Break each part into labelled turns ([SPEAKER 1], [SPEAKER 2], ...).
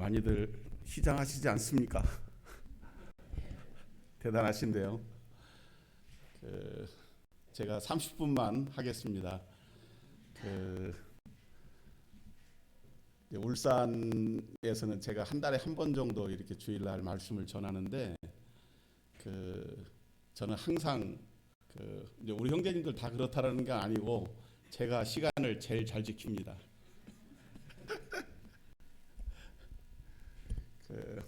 [SPEAKER 1] 많이들 시장하시지 않습니까? 대단하신데요. 제가 30분만 하겠습니다. 울산에서는 제가 한 달에 한 번 정도 이렇게 주일날 말씀을 전하는데, 저는 항상 이제 우리 형제님들 다 그렇다라는 게 아니고 제가 시간을 제일 잘 지킵니다. 그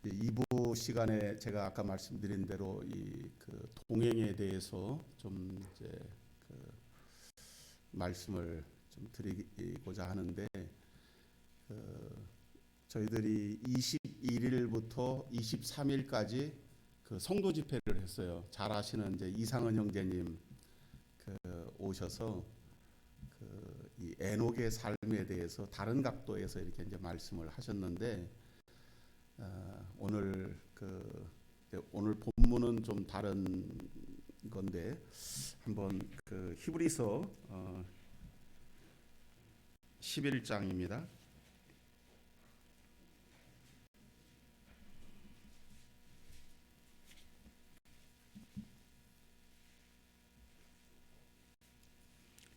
[SPEAKER 1] 2부 시간에 제가 아까 말씀드린 대로 동행에 대해서 좀 이제 말씀을 좀 드리고자 하는데, 저희들이 21일부터 23일까지 성도 집회를 했어요. 잘 아시는 이제 이상은 형제님 오셔서 이 에녹의 삶에 대해서 다른 각도에서 이렇게 이제 말씀을 하셨는데, 오늘 본문은 좀 다른 건데 한번 히브리서 11장입니다.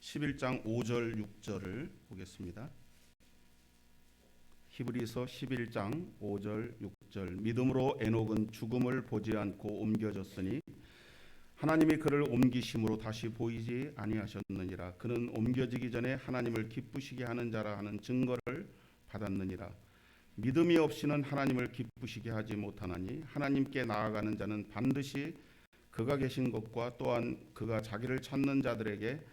[SPEAKER 1] (11장) 5절 6절을 보겠습니다. 히브리서 11장 5절 6절. 믿음으로 에녹은 죽음을 보지 않고 옮겨졌으니 하나님이 그를 옮기심으로 다시 보이지 아니하셨느니라. 그는 옮겨지기 전에 하나님을 기쁘시게 하는 자라 하는 증거를 받았느니라. 믿음이 없이는 하나님을 기쁘시게 하지 못하나니 하나님께 나아가는 자는 반드시 그가 계신 것과 또한 그가 자기를 찾는 자들에게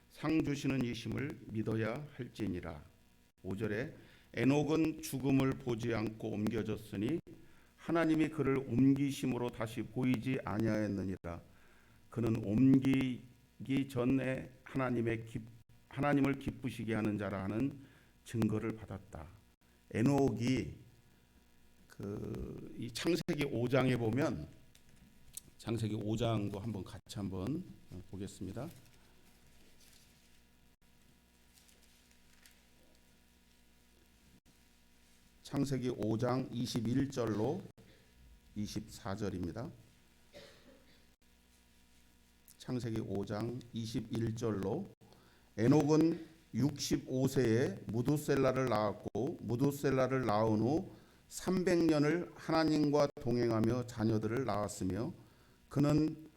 [SPEAKER 1] 상 주시는 이심을 믿어야 할지니라. 5절에 에녹은 죽음을 보지 않고 옮겨졌으니 하나님이 그를 옮기심으로 다시 보이지 아니하였느니라. 그는 옮기기 전에 하나님을 기쁘시게 하는 자라 하는 증거를 받았다. 에녹이 이 창세기 5장에 보면, 창세기 5장도 같이 한번 보겠습니다. 창세기 5장 21절로 24절입니다. 창세기 5장 21절로 에녹은 65세에 무두셀라를 낳았고 무두셀라를 낳은 후 300년을 하나님과 동행하며 자녀들을 낳았으며 그는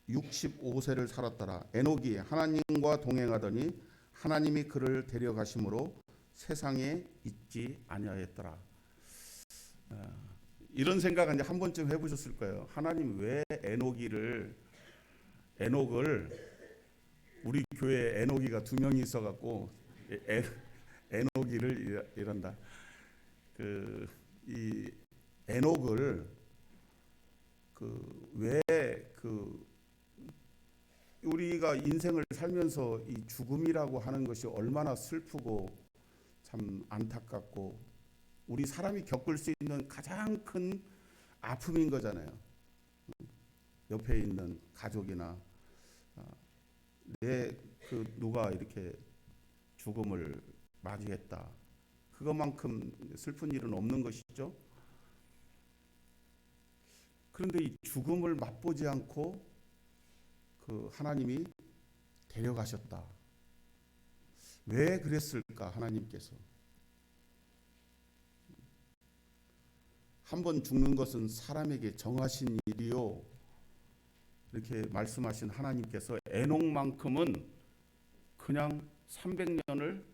[SPEAKER 1] 365세를 살았더라. 에녹이 하나님과 동행하더니 하나님이 그를 데려가심으로 세상에 있지 아니하였더라. 이런 생각 이제 한 번쯤 해보셨을 거예요. 하나님 왜 에녹을 우리 교회에 에녹이가 2명이 있어갖고 에녹이를 이런다. 이 에녹을 왜 우리가 인생을 살면서 이 죽음이라고 하는 것이 얼마나 슬프고 참 안타깝고 우리 사람이 겪을 수 있는 가장 큰 아픔인 거잖아요. 옆에 있는 가족이나 누가 이렇게 죽음을 맞이했다. 그것만큼 슬픈 일은 없는 것이죠. 그런데 이 죽음을 맛보지 않고 하나님이 데려가셨다. 왜 그랬을까? 하나님께서 한 번 죽는 것은 사람에게 정하신 일이요, 이렇게 말씀하신 하나님께서 에녹만큼은 그냥 300년을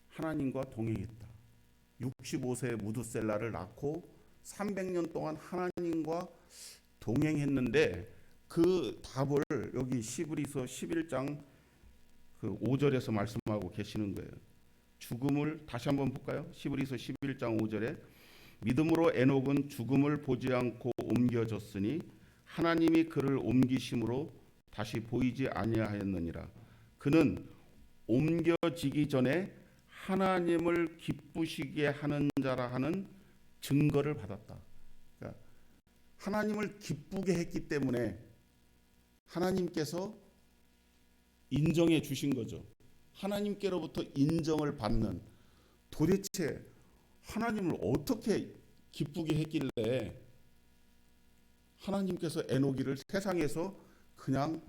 [SPEAKER 1] 하나님과 동행했다. 65세에 무두셀라를 낳고 300년 동안 하나님과 동행했는데 그 답을 여기 히브리서 11장 5절에서 말씀하고 계시는 거예요. 죽음을 다시 한번 볼까요? 히브리서 11장 5절에 믿음으로 에녹은 죽음을 보지 않고 옮겨졌으니 하나님이 그를 옮기심으로 다시 보이지 아니하였느니라. 그는 옮겨지기 전에 하나님을 기쁘시게 하는 자라 하는 증거를 받았다. 그러니까 하나님을 기쁘게 했기 때문에 하나님께서 인정해 주신 거죠. 하나님께로부터 인정을 받는, 도대체 하나님을 어떻게 기쁘게 했길래 하나님께서 에녹이를 세상에서 그냥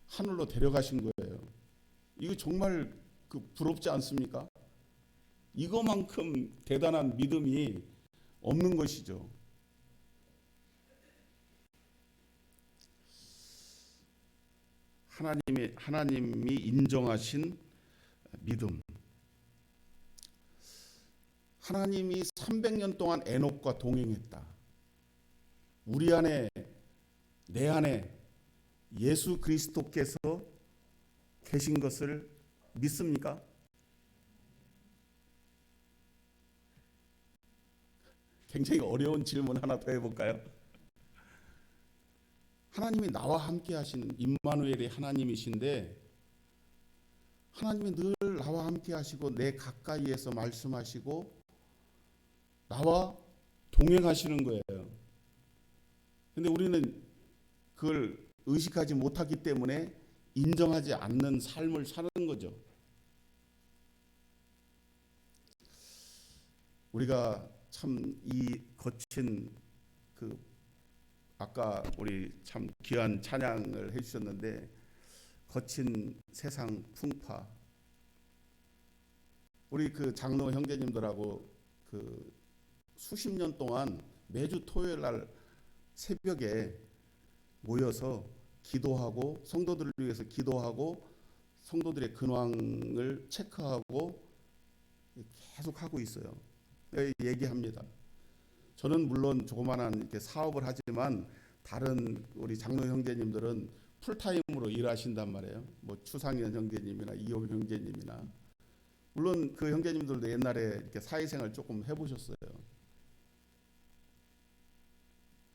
[SPEAKER 1] 하늘로 데려가신 거예요. 이거 정말 부럽지 않습니까? 이거만큼 대단한 믿음이 없는 것이죠. 하나님이 인정하신 믿음. 하나님이 300년 동안 에녹과 동행했다. 우리 안에, 내 안에 예수 그리스도께서 계신 것을 믿습니까? 굉장히 어려운 질문 하나 더 해볼까요? 하나님이 나와 함께 하시는 임마누엘이 하나님이신데, 하나님이 늘 나와 함께 하시고 내 가까이에서 말씀하시고 나와 동행하시는 거예요. 근데 우리는 그걸 의식하지 못하기 때문에 인정하지 않는 삶을 사는 거죠. 우리가 참 이 거친 아까 우리 참 귀한 찬양을 해주셨는데, 거친 세상 풍파, 우리 장로 형제님들하고 수십 년 동안 매주 토요일 날 새벽에 모여서 기도하고, 성도들을 위해서 기도하고, 성도들의 근황을 체크하고 계속 하고 있어요. 얘기합니다. 저는 물론 조그마한 이렇게 사업을 하지만 다른 우리 장로 형제님들은 풀타임으로 일하신단 말이에요. 뭐 추상현 형제님이나 이호 형제님이나, 물론 그 형제님들도 옛날에 이렇게 사회생활 조금 해보셨어요.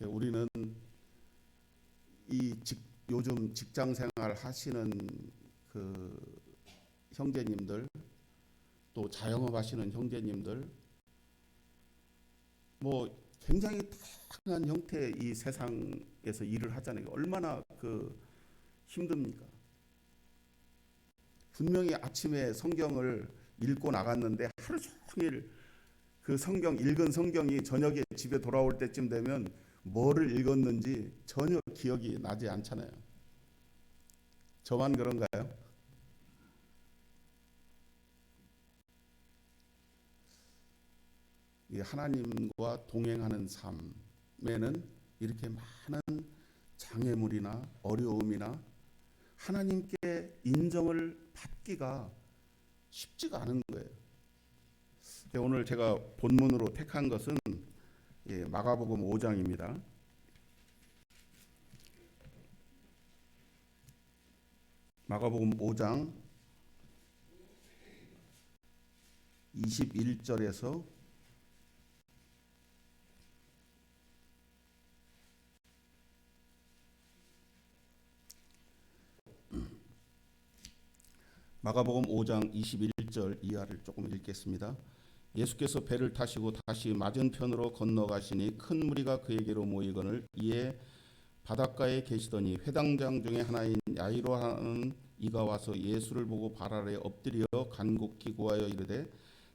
[SPEAKER 1] 우리는 요즘 직장생활 하시는 형제님들, 또 자영업 하시는 형제님들, 뭐 굉장히 다양한 형태의 이 세상에서 일을 하잖아요. 얼마나 힘듭니까? 분명히 아침에 성경을 읽고 나갔는데 하루 종일 읽은 성경이 저녁에 집에 돌아올 때쯤 되면 뭐를 읽었는지 전혀 기억이 나지 않잖아요. 저만 그런가요? 이 하나님과 동행하는 삶에는 이렇게 많은 장애물이나 어려움이나 하나님께 인정을 받기가 쉽지가 않은 거예요. 오늘 제가 본문으로 택한 것은 마가복음 5장입니다. 마가복음 5장 21절에서 21절 이하를 조금 읽겠습니다. 예수께서 배를 타시고 다시 맞은편으로 건너가시니 큰 무리가 그에게로 모이거늘 이에 바닷가에 계시더니 회당장 중에 하나인 야이로 하는 이가 와서 예수를 보고 발 아래 엎드려 간곡히 구하여 이르되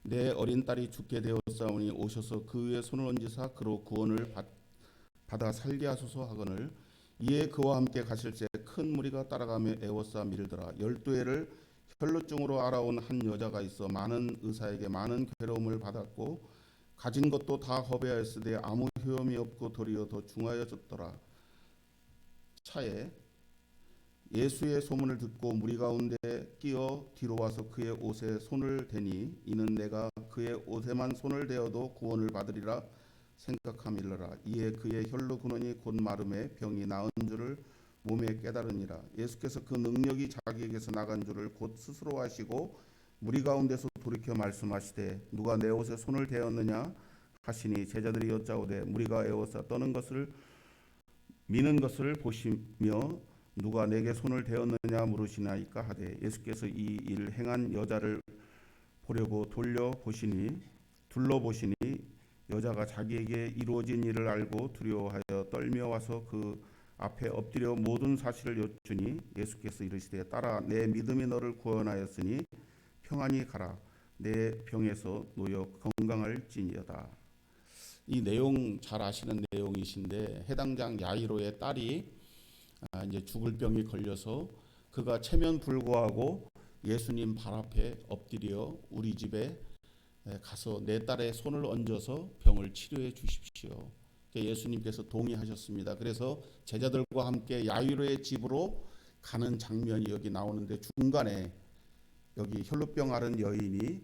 [SPEAKER 1] 내 어린 딸이 죽게 되었사오니 오셔서 그 위에 손을 얹으사 그로 구원을 받아 살게 하소서 하거늘 이에 그와 함께 가실새 큰 무리가 따라가며 애워싸 밀더라. 12해를 혈루증으로 알아온 한 여자가 있어 많은 의사에게 많은 괴로움을 받았고 가진 것도 다 허비하였으되 아무 효험이 없고 도리어 더 중하여졌더라. 차에 예수의 소문을 듣고 무리 가운데 끼어 뒤로 와서 그의 옷에 손을 대니 이는 내가 그의 옷에만 손을 대어도 구원을 받으리라 생각함일러라. 이에 그의 혈루 근원이 곧 마름에 병이 나은 줄을 몸에 깨달으니라. 예수께서 그 능력이 자기에게서 나간 줄을 곧 스스로 아시고 무리 가운데서 돌이켜 말씀하시되 누가 내 옷에 손을 대었느냐 하시니 제자들이 여짜오되 무리가 애워싸 떠는 것을 미는 것을 보시며 누가 내게 손을 대었느냐 물으시나이까 하되 예수께서 이 일을 행한 여자를 보려고 둘러보시니 여자가 자기에게 이루어진 일을 알고 두려워하여 떨며 와서 그 앞에 엎드려 모든 사실을 여쭈니 예수께서 이르시되 따라 내 믿음이 너를 구원하였으니 평안히 가라 내 병에서 놓여 건강할지니어다. 이 내용 잘 아시는 내용이신데 해당장 야이로의 딸이 이제 죽을 병이 걸려서 그가 체면 불구하고 예수님 발 앞에 엎드려 우리 집에 가서 내 딸의 손을 얹어서 병을 치료해 주십시오. 예수님께서 동의하셨습니다. 그래서 제자들과 함께 야이로의 집으로 가는 장면이 여기 나오는데 중간에 여기 혈루병 앓은 여인이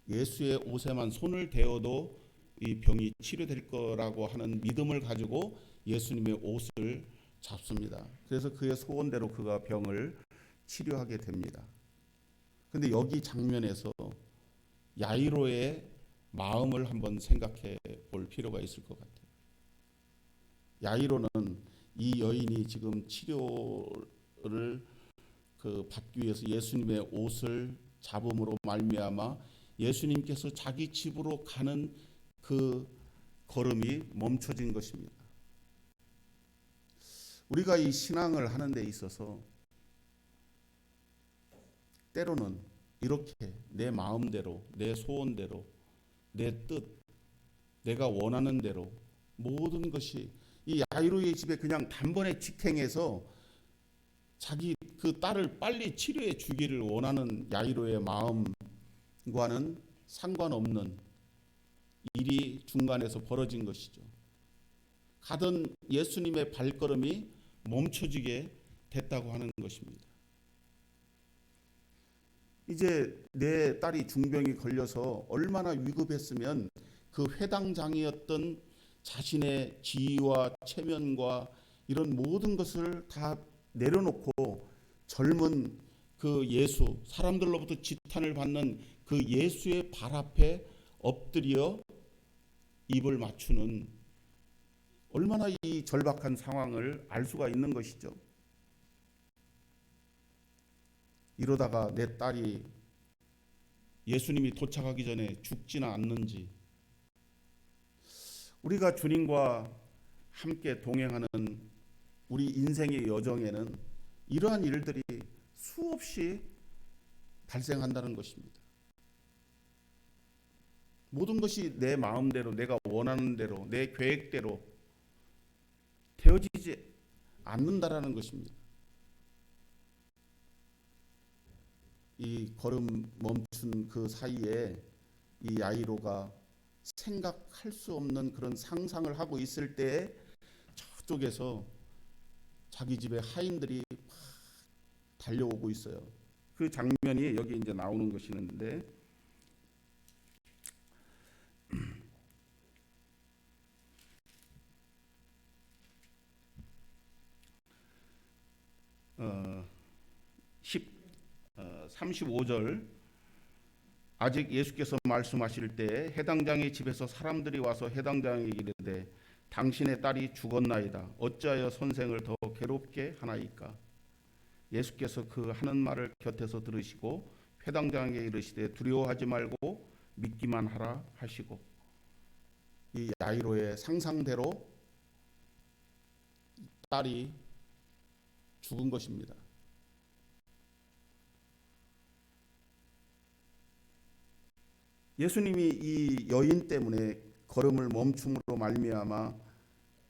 [SPEAKER 1] 예수의 옷에만 손을 대어도 이 병이 치료될 거라고 하는 믿음을 가지고 예수님의 옷을 잡습니다. 그래서 그의 소원대로 그가 병을 치료하게 됩니다. 근데 여기 장면에서 야이로의 마음을 한번 생각해 볼 필요가 있을 것 같아요. 야이로는 이 여인이 지금 치료를 받기 위해서 예수님의 옷을 잡음으로 말미암아 예수님께서 자기 집으로 가는 그 걸음이 멈춰진 것입니다. 우리가 이 신앙을 하는 데 있어서 때로는 이렇게 내 마음대로, 내 소원대로, 내 뜻, 내가 원하는 대로 모든 것이 이 야이로의 집에 그냥 단번에 직행해서 자기 그 딸을 빨리 치료해 주기를 원하는 야이로의 마음과는 상관없는 일이 중간에서 벌어진 것이죠. 가던 예수님의 발걸음이 멈춰지게 됐다고 하는 것입니다. 이제 내 딸이 중병이 걸려서 얼마나 위급했으면 그 회당장이었던 자신의 지위와 체면과 이런 모든 것을 다 내려놓고 젊은 그 예수, 사람들로부터 지탄을 받는 그 예수의 발 앞에 엎드려 입을 맞추는 얼마나 이 절박한 상황을 알 수가 있는 것이죠. 이러다가 내 딸이 예수님이 도착하기 전에 죽지는 않는지, 우리가 주님과 함께 동행하는 우리 인생의 여정에는 이러한 일들이 수없이 발생한다는 것입니다. 모든 것이 내 마음대로, 내가 원하는 대로, 내 계획대로 되어지지 않는다라는 것입니다. 이 걸음 멈춘 그 사이에 이 야이로가 생각할 수 없는 그런 상상을 하고 있을 때에 저쪽에서 자기 집에 하인들이 달려오고 있어요. 그 장면이 여기 이제 나오는 것이는데 어, 35절 아직 예수께서 말씀하실 때 해당장의 집에서 사람들이 와서 해당장에게 이르되 당신의 딸이 죽었나이다. 어찌하여 선생을 더 괴롭게 하나이까? 예수께서 그 하는 말을 곁에서 들으시고 회당장에게 이르시되 두려워하지 말고 믿기만 하라 하시고, 이 야이로의 상상대로 딸이 죽은 것입니다. 예수님이 이 여인 때문에 걸음을 멈춤으로 말미암아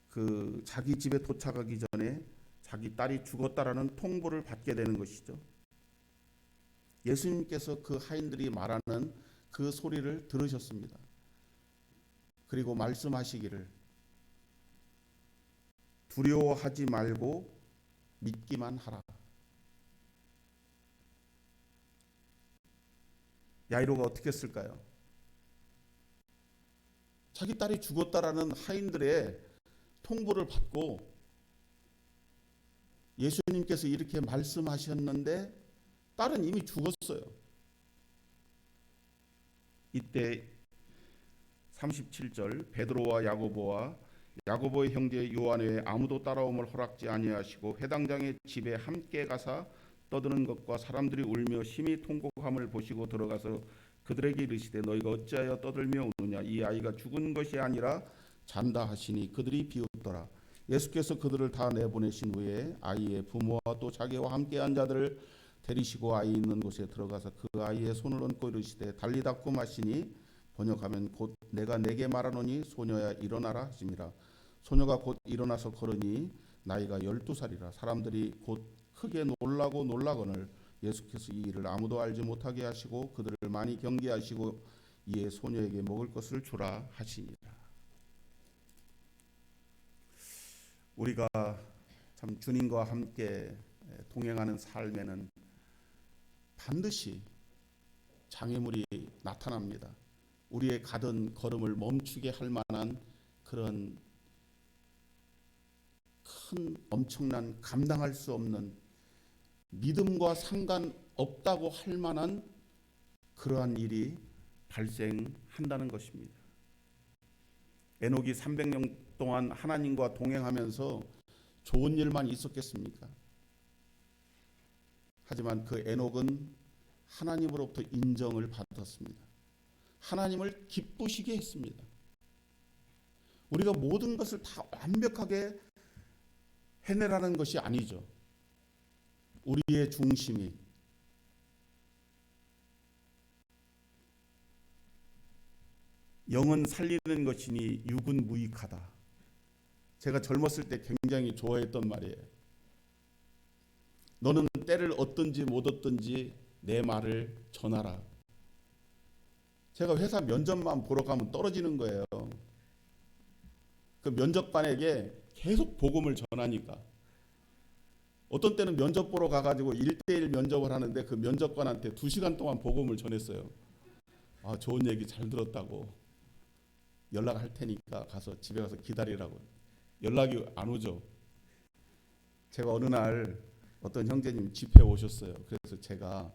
[SPEAKER 1] 그 자기 집에 도착하기 전에 자기 딸이 죽었다라는 통보를 받게 되는 것이죠. 예수님께서 그 하인들이 말하는 그 소리를 들으셨습니다. 그리고 말씀하시기를 두려워하지 말고 믿기만 하라. 야이로가 어떻게 했을까요? 자기 딸이 죽었다라는 하인들의 통보를 받고 예수님께서 이렇게 말씀하셨는데 딸은 이미 죽었어요. 이때 37절 베드로와 야고보와 야고보의 형제 요한 외에 아무도 따라옴을 허락지 아니하시고 회당장의 집에 함께 가사 떠드는 것과 사람들이 울며 심히 통곡함을 보시고 들어가서 그들에게 이르시되 너희가 어찌하여 떠들며 우느냐? 이 아이가 죽은 것이 아니라 잔다 하시니 그들이 비웃더라. 예수께서 그들을 다 내보내신 후에 아이의 부모와 또 자기와 함께한 자들을 데리시고 아이 있는 곳에 들어가서 그 아이의 손을 얹고 이르시되 달리다 꾸마시니 번역하면 곧 내가 내게 말하노니 소녀야 일어나라 하심이라. 소녀가 곧 일어나서 걸으니 나이가 12살이라. 사람들이 곧 크게 놀라고 놀라거늘 예수께서 이 일을 아무도 알지 못하게 하시고 그들을 많이 경계하시고 이에 소녀에게 먹을 것을 주라 하시니라. 우리가 참 주님과 함께 동행하는 삶에는 반드시 장애물이 나타납니다. 우리의 가던 걸음을 멈추게 할 만한 그런 큰 엄청난 감당할 수 없는 믿음과 상관없다고 할 만한 그러한 일이 발생한다는 것입니다. 에녹이 300년 동안 하나님과 동행하면서 좋은 일만 있었겠습니까? 하지만 그 에녹은 하나님으로부터 인정을 받았습니다. 하나님을 기쁘시게 했습니다. 우리가 모든 것을 다 완벽하게 해내라는 것이 아니죠. 우리의 중심이 영은 살리는 것이니 육은 무익하다. 제가 젊었을 때 굉장히 좋아했던 말이에요. 너는 때를 얻든지 못 얻든지 내 말을 전하라. 제가 회사 면접만 보러 가면 떨어지는 거예요. 그 면접관에게 계속 복음을 전하니까. 어떤 때는 면접 보러 가가지고 1대1 면접을 하는데 그 면접관한테 2시간 동안 복음을 전했어요. 아, 좋은 얘기 잘 들었다고. 연락할 테니까 가서 집에 가서 기다리라고. 연락이 안 오죠. 제가 어느 날 어떤 형제님 집회 오셨어요. 그래서 제가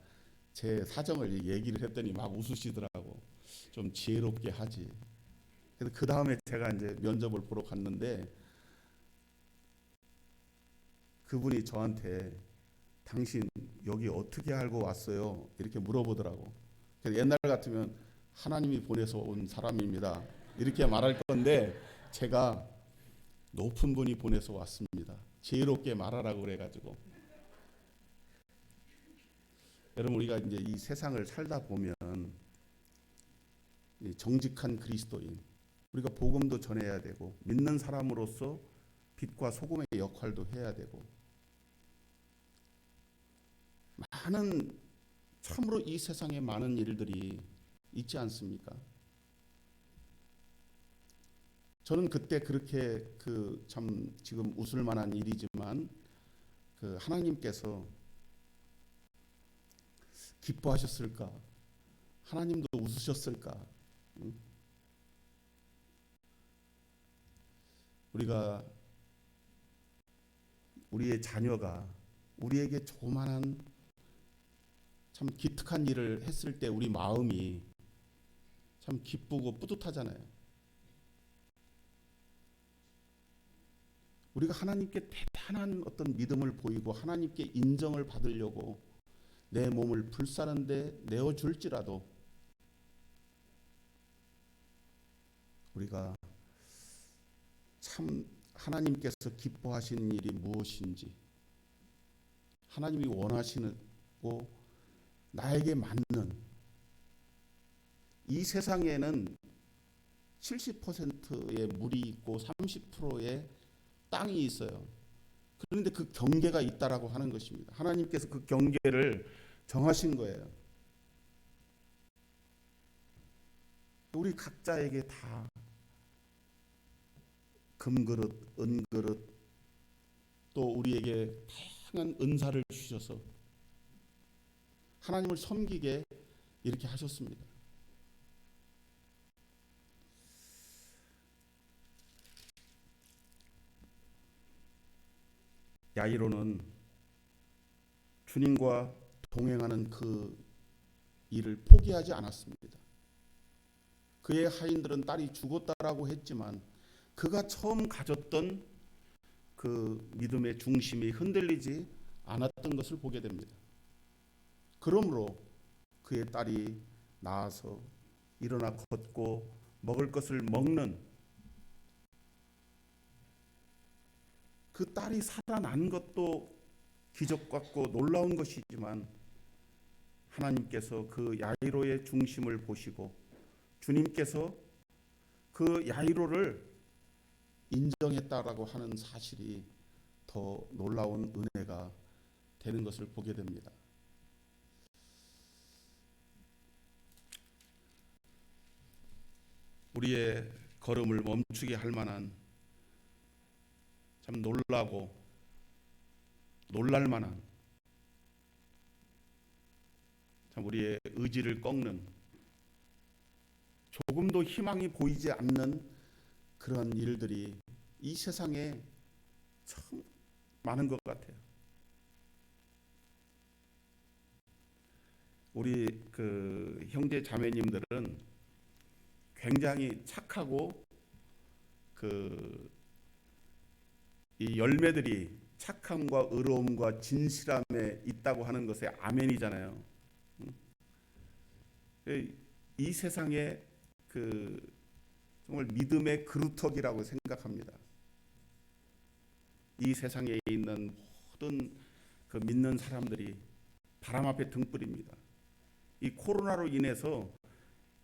[SPEAKER 1] 제 사정을 얘기를 했더니 막 웃으시더라고. 좀 지혜롭게 하지. 그래서 그 다음에 제가 이제 면접을 보러 갔는데 그분이 저한테 당신 여기 어떻게 알고 왔어요? 이렇게 물어보더라고. 그래서 옛날 같으면 하나님이 보내서 온 사람입니다. 이렇게 말할 건데 제가 높은 분이 보내서 왔습니다. 지혜롭게 말하라고 그래가지고. 여러분 우리가 이제 이 세상을 살다 보면 정직한 그리스도인, 우리가 복음도 전해야 되고 믿는 사람으로서 빛과 소금의 역할도 해야 되고 많은 참으로 이 세상에 많은 일들이 있지 않습니까? 저는 그때 그렇게 그 참 지금 웃을 만한 일이지만 그 하나님께서 기뻐하셨을까? 하나님도 웃으셨을까? 우리가 우리의 자녀가 우리에게 조그만한 참 기특한 일을 했을 때 우리 마음이 참 기쁘고 뿌듯하잖아요. 우리가 하나님께 대단한 어떤 믿음을 보이고 하나님께 인정을 받으려고 내 몸을 불사른데 내어줄지라도 우리가 참 하나님께서 기뻐하시는 일이 무엇인지, 하나님이 원하시고 나에게 맞는, 이 세상에는 70%의 물이 있고 30%의 땅이 있어요. 그런데 그 경계가 있다라고 하는 것입니다. 하나님께서 그 경계를 정하신 거예요. 우리 각자에게 다 금그릇, 은그릇, 또 우리에게 다양한 은사를 주셔서 하나님을 섬기게 이렇게 하셨습니다. 야이로는 주님과 동행하는 그 일을 포기하지 않았습니다. 그의 하인들은 딸이 죽었다라고 했지만 그가 처음 가졌던 그 믿음의 중심이 흔들리지 않았던 것을 보게 됩니다. 그러므로 그의 딸이 나아서 일어나 걷고 먹을 것을 먹는 그 딸이 살아난 것도 기적 같고 놀라운 것이지만 하나님께서 그 야이로의 중심을 보시고 주님께서 그 야이로를 인정했다라고 하는 사실이 더 놀라운 은혜가 되는 것을 보게 됩니다. 우리의 걸음을 멈추게 할 만한 참 놀라고 놀랄 만한 참 우리의 의지를 꺾는 조금도 희망이 보이지 않는 그런 일들이 이 세상에 참 많은 것 같아요. 우리 그 형제 자매님들은 굉장히 착하고 이 열매들이 착함과 의로움과 진실함에 있다고 하는 것에 아멘이잖아요. 이 세상에 정말 믿음의 그루터기라고 생각합니다. 이 세상에 있는 모든 그 믿는 사람들이 바람 앞에 등불입니다. 이 코로나로 인해서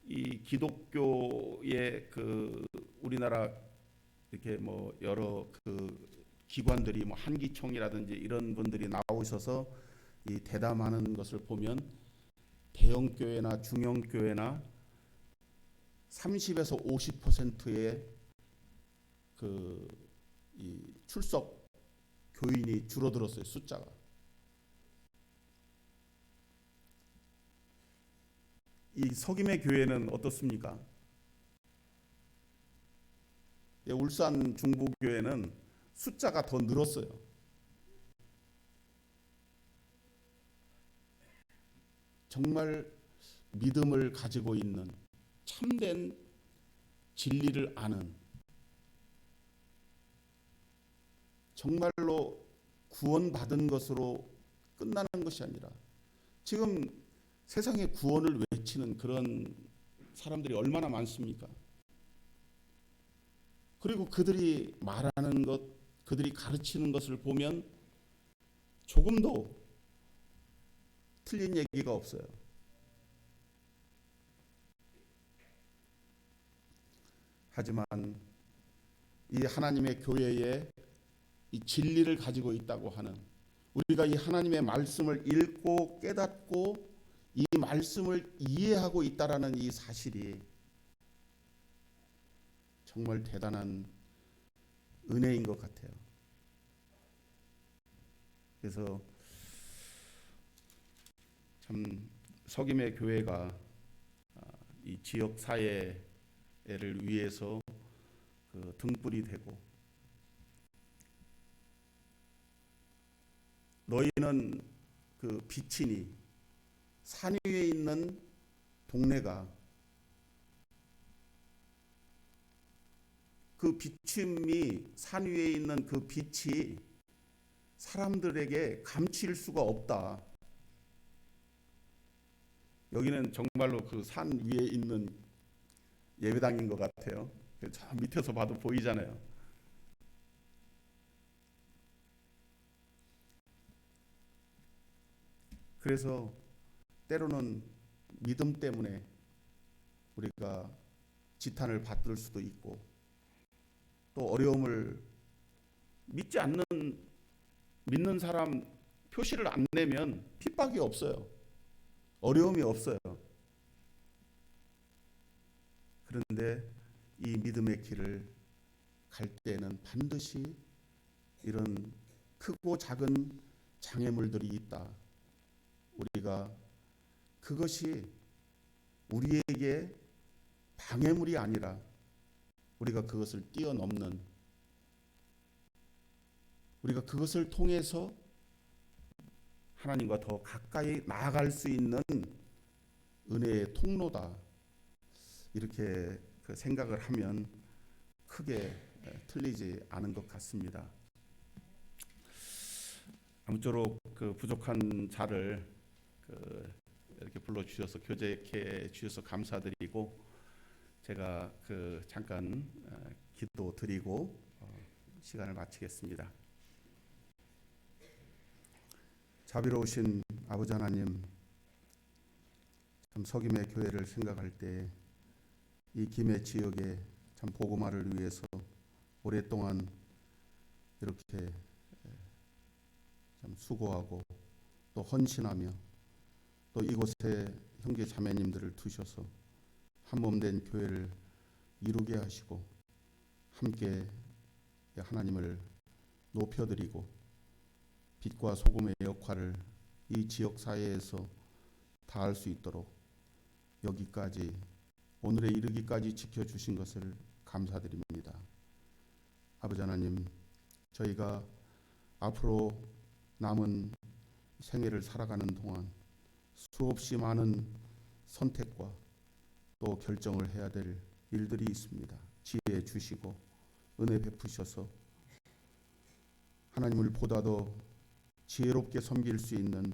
[SPEAKER 1] 이 기독교의 우리나라 이렇게 뭐 여러 기관들이 뭐 한기총이라든지 이런 분들이 나오셔서 이 대담하는 것을 보면 대형 교회나 중형 교회나 30에서 50%의 이 출석 교인이 줄어들었어요. 숫자가. 이 석임의 교회는 어떻습니까? 울산 중부교회는 숫자가 더 늘었어요. 정말 믿음을 가지고 있는 참된 진리를 아는 정말로 구원받은 것으로 끝나는 것이 아니라 지금 세상에 구원을 외치는 그런 사람들이 얼마나 많습니까? 그리고 그들이 말하는 것, 그들이 가르치는 것을 보면 조금도 틀린 얘기가 없어요. 하지만 이 하나님의 교회에 이 진리를 가지고 있다고 하는 우리가 이 하나님의 말씀을 읽고 깨닫고 이 말씀을 이해하고 있다라는 이 사실이 정말 대단한 은혜인 것 같아요. 그래서 참 석임의 교회가 이 지역 사회를 위해서 등불이 되고 너희는 빛이니 산 위에 있는 동네가 그 비침이 산 위에 있는 그 빛이 사람들에게 감출 수가 없다. 여기는 정말로 그 산 위에 있는 예배당인 것 같아요. 저 밑에서 봐도 보이잖아요. 그래서 때로는 믿음 때문에 우리가 지탄을 받을 수도 있고 또 어려움을 믿는 사람 표시를 안 내면 핍박이 없어요. 어려움이 없어요. 그런데 이 믿음의 길을 갈 때는 반드시 이런 크고 작은 장애물들이 있다. 우리가 그것이 우리에게 방해물이 아니라 우리가 그것을 뛰어넘는 우리가 그것을 통해서 하나님과 더 가까이 나아갈 수 있는 은혜의 통로다. 이렇게 생각을 하면 크게 틀리지 않은 것 같습니다. 아무쪼록 부족한 자를 이렇게 불러주셔서 교제해 주셔서 감사드리고 제가 잠깐 기도 드리고 시간을 마치겠습니다. 자비로우신 아버지 하나님, 참 석임의 교회를 생각할 때 이 김해 지역에 참 복음화를 위해서 오랫동안 이렇게 참 수고하고 또 헌신하며 또 이곳에 형제 자매님들을 두셔서 한몸된 교회를 이루게 하시고 함께 하나님을 높여드리고 빛과 소금의 역할을 이 지역 사회에서 다할 수 있도록 여기까지 오늘에 이르기까지 지켜주신 것을 감사드립니다. 아버지 하나님, 저희가 앞으로 남은 생애를 살아가는 동안 수없이 많은 선택과 또 결정을 해야 될 일들이 있습니다. 지혜 주시고 은혜 베푸셔서 하나님을 보다 더 지혜롭게 섬길 수 있는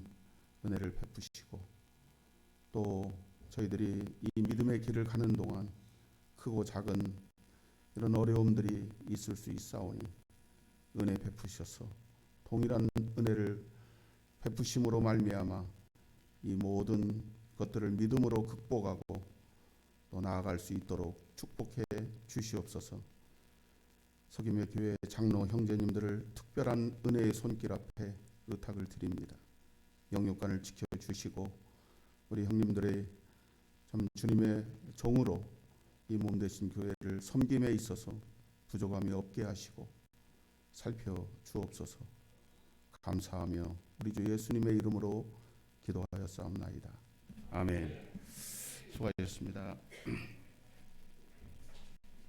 [SPEAKER 1] 은혜를 베푸시고 또 저희들이 이 믿음의 길을 가는 동안 크고 작은 이런 어려움들이 있을 수 있사오니 은혜 베푸셔서 동일한 은혜를 베푸심으로 말미암아 이 모든 것들을 믿음으로 극복하고 또 나아갈 수 있도록 축복해 주시옵소서. 석임의 교회 장로 형제님들을 특별한 은혜의 손길 앞에 의탁을 드립니다. 영육간을 지켜주시고 우리 형님들의 참 주님의 종으로 이 몸 되신 교회를 섬김에 있어서 부족함이 없게 하시고 살펴주옵소서. 감사하며 우리 주 예수님의 이름으로 기도하였사옵나이다. 아멘. 수고하셨습니다.